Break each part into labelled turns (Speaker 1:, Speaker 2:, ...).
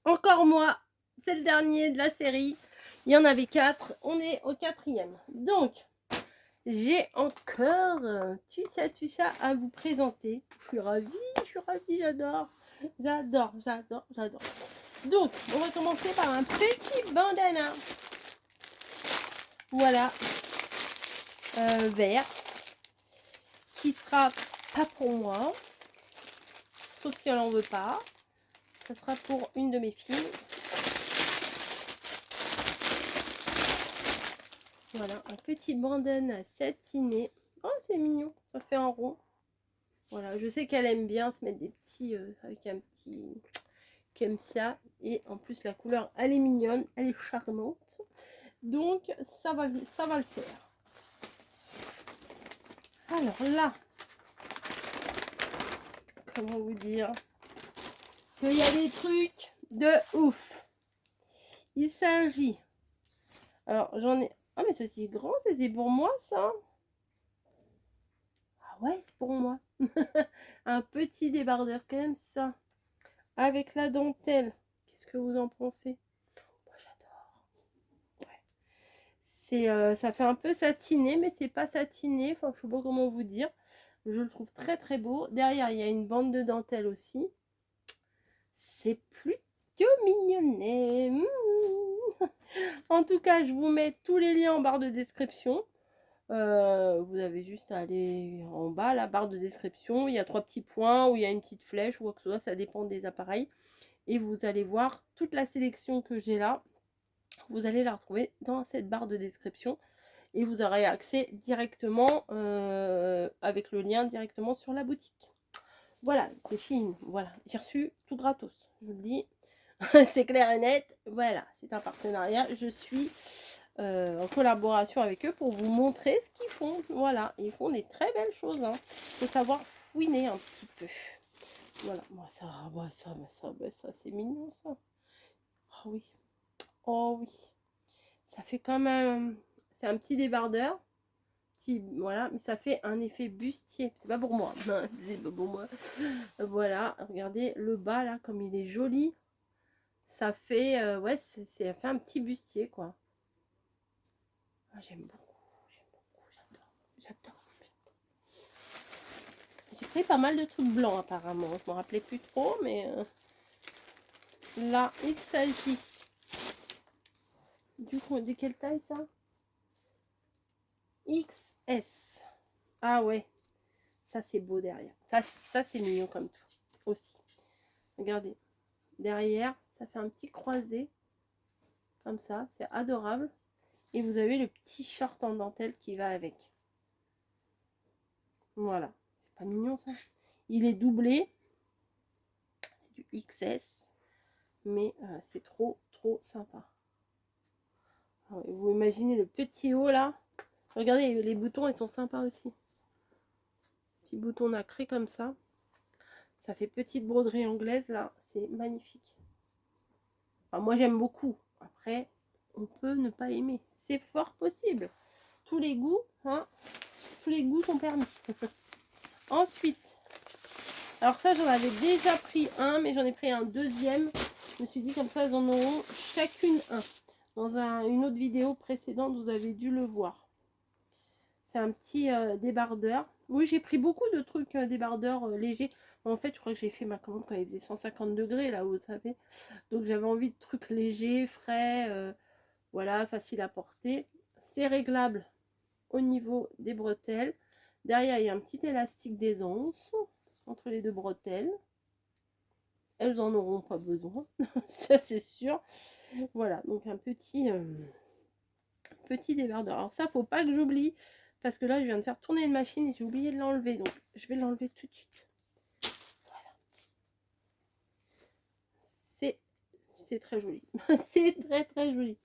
Speaker 1: Encore moi, c'est le dernier de la série. Il y en avait 4, on est au 4e. Donc, j'ai encore tu sais, à vous présenter. Je suis ravie, j'adore. J'adore, j'adore, j'adore. Donc, on va commencer par un petit bandana. Voilà, vert, qui sera pas pour moi, sauf si elle en veut pas. Ça sera pour une de mes filles. Voilà, un petit bandana satiné. Oh, c'est mignon, ça fait un rond. Voilà, je sais qu'elle aime bien se mettre des petits, avec un petit, comme ça. Et en plus, la couleur, elle est mignonne, elle est charmante. Donc, ça va le faire. Alors là, comment vous dire qu'il y a des trucs de ouf. Il s'agit... Alors, j'en ai... Ah, mais ça, c'est grand, c'est pour moi, ça. Ah ouais, c'est pour moi. Un petit débardeur comme ça. Avec la dentelle. Qu'est-ce que vous en pensez? Moi, j'adore. Ouais. C'est, ça fait un peu satiné, mais c'est pas satiné. Enfin, je sais pas comment vous dire. Je le trouve très très beau. Derrière, il y a une bande de dentelle aussi. C'est plutôt mignonnet. En tout cas, je vous mets tous les liens en barre de description. Vous avez juste à aller en bas, la barre de description. Il y a 3 petits points où il y a une petite flèche ou quoi que ce soit. Ça dépend des appareils. Et vous allez voir toute la sélection que j'ai là. Vous allez la retrouver dans cette barre de description. Et vous aurez accès directement avec le lien directement sur la boutique. Voilà, c'est Chine. Voilà, j'ai reçu tout gratos. Je vous le dis, c'est clair et net. Voilà, c'est un partenariat. Je suis en collaboration avec eux pour vous montrer ce qu'ils font. Voilà, ils font des très belles choses. Il faut savoir fouiner un petit peu. Voilà, moi ça, c'est mignon ça. Oh oui, oh oui. Ça fait quand même, c'est un petit débardeur. Voilà, mais ça fait un effet bustier. C'est pas pour moi. C'est pas pour moi. Voilà, regardez le bas là, comme il est joli. Ça fait, ouais, ça fait un petit bustier quoi. Ah, j'aime beaucoup, j'adore. J'ai pris pas mal de trucs blancs apparemment. Je me rappelais plus trop, mais là, il s'agit du coup, de quelle taille ça? XS. Ah ouais, ça c'est beau derrière. Ça c'est mignon comme tout aussi. Regardez, derrière, ça fait un petit croisé comme ça, c'est adorable. Et vous avez le petit short en dentelle qui va avec. Voilà, c'est pas mignon ça? Il est doublé, c'est du XS, mais c'est trop sympa. Alors, vous imaginez le petit haut là? Regardez, les boutons ils sont sympas aussi. Petit bouton nacré comme ça. Ça fait petite broderie anglaise là, c'est magnifique. Enfin, moi j'aime beaucoup. Après, on peut ne pas aimer. C'est fort possible. Tous les goûts, hein, tous les goûts sont permis. Ensuite, alors ça j'en avais déjà pris un, mais j'en ai pris un deuxième. Je me suis dit comme ça elles en auront chacune un. Dans une autre vidéo précédente, vous avez dû le voir. C'est un petit débardeur. Oui, j'ai pris beaucoup de trucs débardeurs légers. En fait, je crois que j'ai fait ma commande quand il faisait 150 degrés, là, vous savez. Donc, j'avais envie de trucs légers, frais, voilà, facile à porter. C'est réglable au niveau des bretelles. Derrière, il y a un petit élastique d'aisance entre les deux bretelles. Elles en auront pas besoin, ça c'est sûr. Voilà, donc un petit débardeur. Alors ça, faut pas que j'oublie, parce que là, je viens de faire tourner une machine et j'ai oublié de l'enlever. Donc, je vais l'enlever tout de suite. Voilà. C'est très joli. C'est très joli.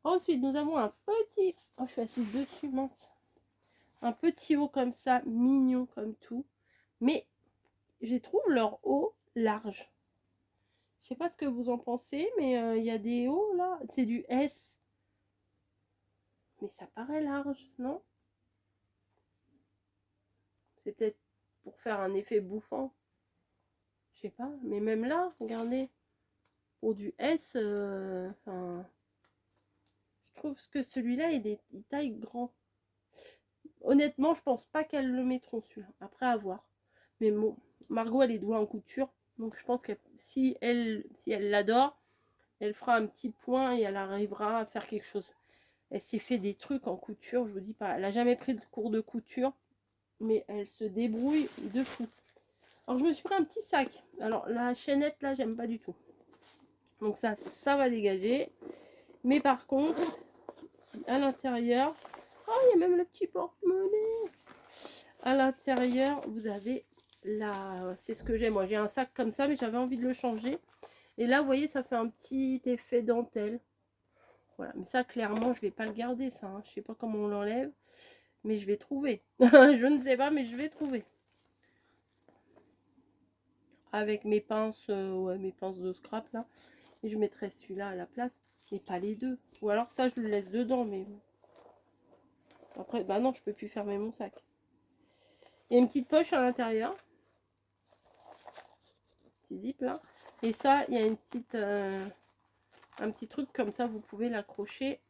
Speaker 1: Ensuite, nous avons un petit... Oh, je suis assise dessus, mince. Un petit haut comme ça, mignon comme tout. Mais je trouve leur haut large. Je sais pas ce que vous en pensez, mais il y a des hauts là. C'est du S. Mais ça paraît large, non? C'est peut-être pour faire un effet bouffant. Je sais pas, mais même là, regardez. pour du S, enfin, je trouve que celui-là, il taille grand. Honnêtement, je pense pas qu'elles le mettront celui-là. Après, à voir. Mais bon, Margot, elle est douée en couture. Donc, je pense que si elle l'adore, elle fera un petit point et elle arrivera à faire quelque chose. Elle s'est fait des trucs en couture, je vous dis pas. Elle a jamais pris de cours de couture, mais elle se débrouille de fou. Alors, je me suis pris un petit sac. Alors, la chaînette, là, j'aime pas du tout. Donc, ça va dégager. Mais par contre, à l'intérieur... Oh, il y a même le petit porte-monnaie. À l'intérieur, vous avez la... C'est ce que j'ai. Moi, j'ai un sac comme ça, mais j'avais envie de le changer. Et là, vous voyez, ça fait un petit effet dentelle. Voilà. Mais ça, clairement, je vais pas le garder, ça. Hein. Je sais pas comment on l'enlève. Mais je vais trouver. Je ne sais pas, mais je vais trouver. Avec mes pinces, ouais, mes pinces de scrap, là. Et je mettrai celui-là à la place. Mais pas les deux. Ou alors ça, je le laisse dedans, mais... Après, bah non, je peux plus fermer mon sac. Il y a une petite poche à l'intérieur. Petit zip, là. Et ça, il y a une petite... un petit truc comme ça, vous pouvez l'accrocher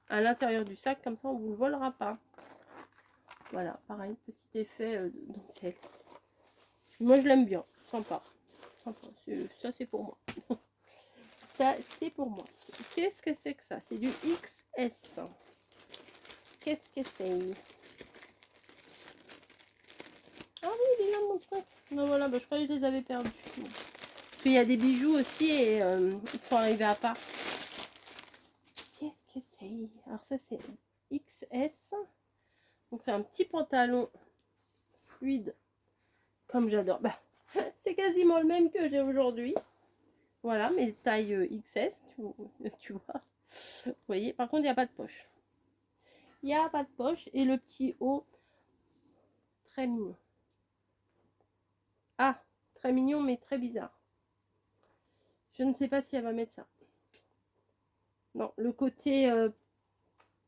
Speaker 1: à l'intérieur du sac. Comme ça, on ne vous le volera pas. Voilà, pareil, petit effet dentelle. Moi, je l'aime bien. Sympa. Sympa. Ça, c'est pour moi. Ça, c'est pour moi. Qu'est-ce que c'est que ça? C'est du XS. Qu'est-ce que c'est? Ah oui, il est là, mon truc. Non, voilà, bah, je croyais que je les avais perdus. Parce qu'il y a des bijoux aussi et ils sont arrivés à part. Qu'est-ce que c'est? Alors, ça, c'est XS. Donc, c'est un petit pantalon fluide. Comme j'adore. Bah, c'est quasiment le même que j'ai aujourd'hui. Voilà, mais taille XS, tu vois. Vous voyez, par contre, il n'y a pas de poche. Il n'y a pas de poche. Et le petit haut, très mignon. Ah, très mignon, mais très bizarre. Je ne sais pas si elle va mettre ça. Non, le côté,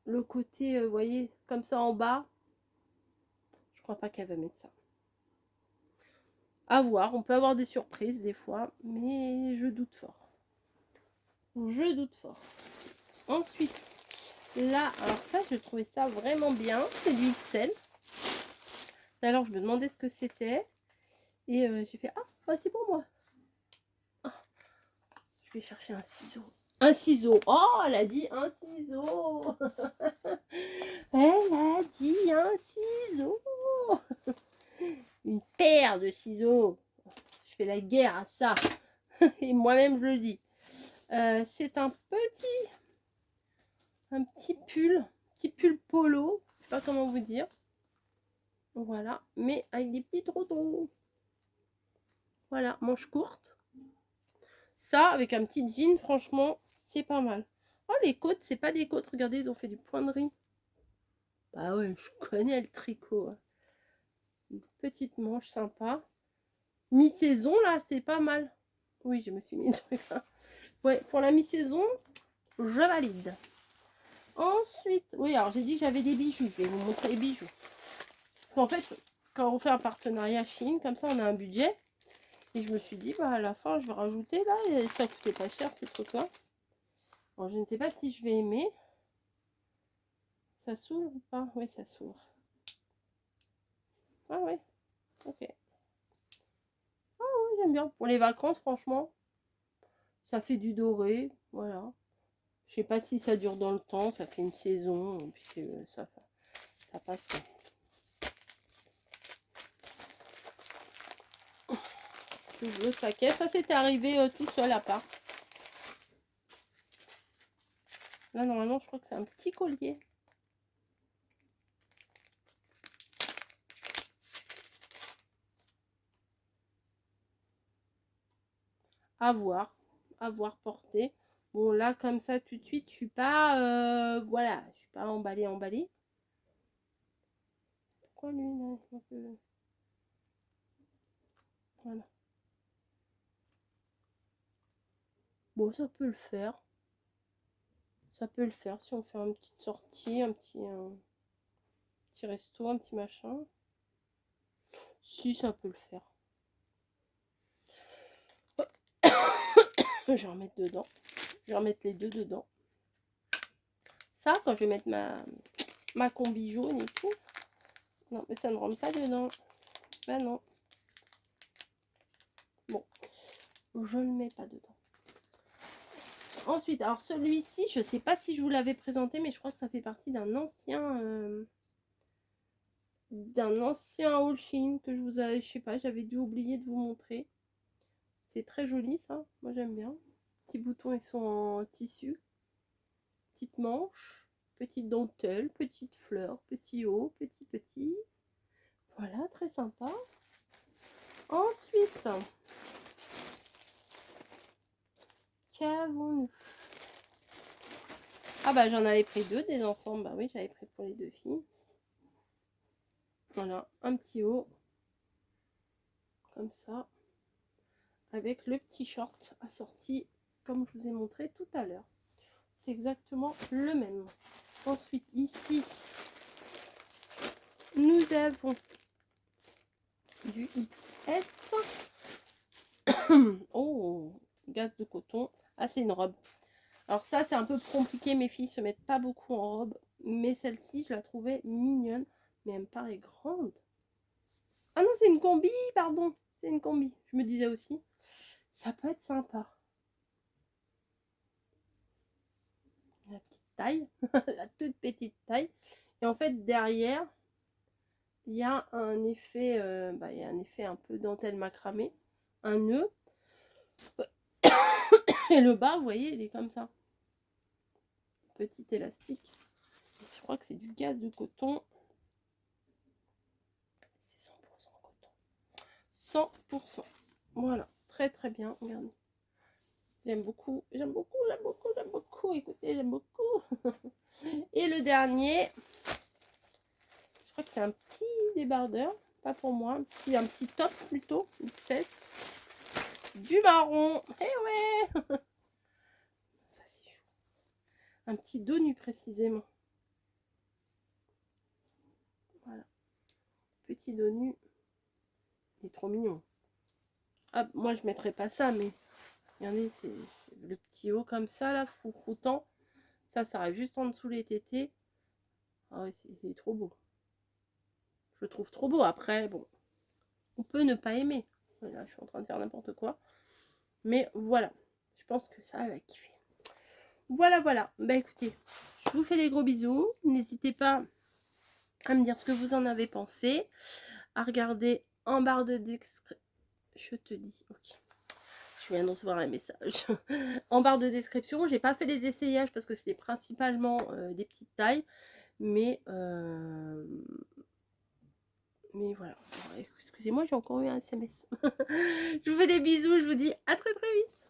Speaker 1: vous voyez, comme ça en bas, je crois pas qu'elle va mettre ça. À voir, on peut avoir des surprises des fois, mais je doute fort. Je doute fort. Ensuite, là, alors ça, je trouvais ça vraiment bien. C'est du XL. Alors, je me demandais ce que c'était. Et j'ai fait, ah, bah, c'est pour moi. Oh, je vais chercher un ciseau. Un ciseau. Oh, elle a dit un ciseau. Elle a dit un ciseau. Une paire de ciseaux. Je fais la guerre à ça. Et moi-même, je le dis. C'est un petit pull polo. Je sais pas comment vous dire. Voilà. Mais avec des petits trotons. Voilà, manche courte. Ça, avec un petit jean, franchement, c'est pas mal. Oh, les côtes, c'est pas des côtes. Regardez, ils ont fait du poinderie. Bah ouais, je connais le tricot. Hein. Une petite manche sympa. Mi-saison, là, c'est pas mal. Oui, je me suis mis un truc là. Ouais, pour la mi-saison, je valide. Ensuite, oui, alors j'ai dit que j'avais des bijoux. Je vais vous montrer les bijoux. Parce qu'en fait, quand on fait un partenariat Chine, comme ça, on a un budget. Et je me suis dit, bah à la fin, je vais rajouter là. Et ça coûtait pas cher, ces trucs-là. Alors, je ne sais pas si je vais aimer. Ça s'ouvre ou pas? Oui, ça s'ouvre. Ah ouais, ok. Ah ouais, j'aime bien. Pour les vacances, franchement, ça fait du doré. Voilà. Je sais pas si ça dure dans le temps. Ça fait une saison. Puis ça passe quoi. J'ouvre le paquet. Ça, c'était arrivé tout seul à part. Là, normalement, je crois que c'est un petit collier. À voir porter. Bon, là, comme ça, tout de suite, je suis pas... voilà, je suis pas emballée. Pourquoi lui, là, un peu... Voilà. Bon, ça peut le faire. Ça peut le faire si on fait une petite sortie, un petit resto, un petit machin. Si, ça peut le faire. Je vais en mettre dedans. Je vais remettre les deux dedans. Ça, quand je vais mettre ma combi jaune et tout. Non, mais ça ne rentre pas dedans. Ben non. Bon, je ne le mets pas dedans. Ensuite, alors celui-ci, je ne sais pas si je vous l'avais présenté, mais je crois que ça fait partie d'un ancien haul Shein que je vous avais, je sais pas, j'avais dû oublier de vous montrer. C'est très joli ça, moi j'aime bien. Petits boutons, ils sont en tissu. Petite manche, petite dentelle, petite fleur, petit haut, petit. Voilà, très sympa. Ensuite, qu'avons-nous? Ah bah j'en avais pris deux des ensembles, bah oui j'avais pris pour les deux filles. Voilà, un petit haut, comme ça, avec le petit short assorti, comme je vous ai montré tout à l'heure. C'est exactement le même. Ensuite, ici, nous avons du XS. Oh, gaz de coton. Ah, c'est une robe. Alors ça, c'est un peu compliqué. Mes filles se mettent pas beaucoup en robe. Mais celle-ci, je la trouvais mignonne. Mais elle me paraît grande. Ah non, c'est une combi, pardon. C'est une combi. Je me disais aussi. Ça peut être sympa. La petite taille. La toute petite taille. Et en fait, derrière, il y a un effet, il y a un effet un peu dentelle macramé. Un nœud. Et le bas, vous voyez, il est comme ça. Petit élastique. Je crois que c'est du gaz de coton. C'est 100% coton. 100%. Voilà, très très bien. Regardez. J'aime beaucoup, j'aime beaucoup, j'aime beaucoup, j'aime beaucoup. Écoutez, j'aime beaucoup. Et le dernier, je crois que c'est un petit débardeur. Pas pour moi, un petit top plutôt. Une cesse. Du marron. Eh ouais. Ça c'est chou. Un petit dos nu précisément. Voilà. Petit dos nu. Il est trop mignon. Ah, moi je mettrais pas ça, mais regardez, c'est le petit haut comme ça là, foutant. Ça arrive juste en dessous les tétés. Ah ouais, c'est trop beau. Je le trouve trop beau. Après, bon, on peut ne pas aimer. Là, je suis en train de faire n'importe quoi. Mais voilà, je pense que ça va kiffer. Voilà. Bah écoutez, je vous fais des gros bisous. N'hésitez pas à me dire ce que vous en avez pensé. À regarder en barre de description. Je te dis, ok. Je viens de recevoir un message. En barre de description, j'ai pas fait les essayages parce que c'était principalement des petites tailles. Mais voilà. Excusez-moi, j'ai encore eu un SMS. Je vous fais des bisous. Je vous dis à très très vite.